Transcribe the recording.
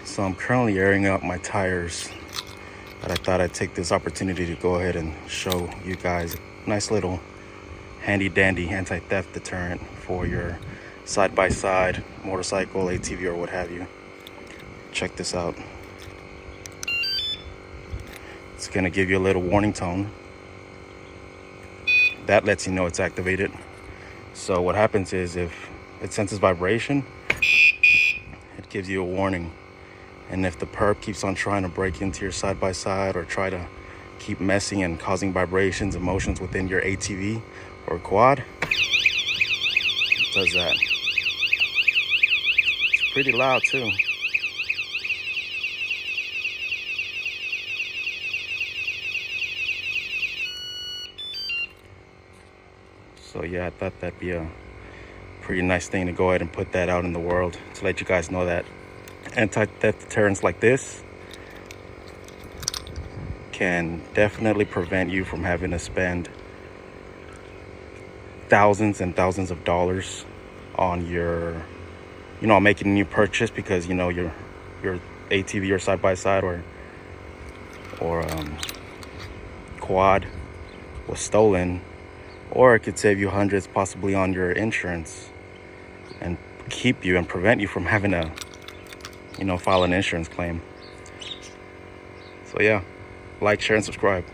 So I'm currently airing out my tires, but I thought I'd take this opportunity to go ahead and show you guys a nice little handy dandy anti-theft deterrent for your side-by-side, motorcycle, ATV, or what have you. Check this out. It's gonna give you a little warning tone. That lets you know it's activated. So what happens is if it senses vibration, it gives you a warning. And if the perp keeps on trying to break into your side-by-side or try to keep messing and causing vibrations and motions within your ATV or quad, it does that. It's pretty loud too. So yeah, I thought that'd be a pretty nice thing to go ahead and put that out in the world to let you guys know that anti-theft deterrents like this can definitely prevent you from having to spend thousands and thousands of dollars on your, making a new purchase because, your ATV or side-by-side or quad was stolen. Or it could save you hundreds possibly on your insurance and keep you and prevent you from having to, file an insurance claim. So yeah, like, share, and subscribe.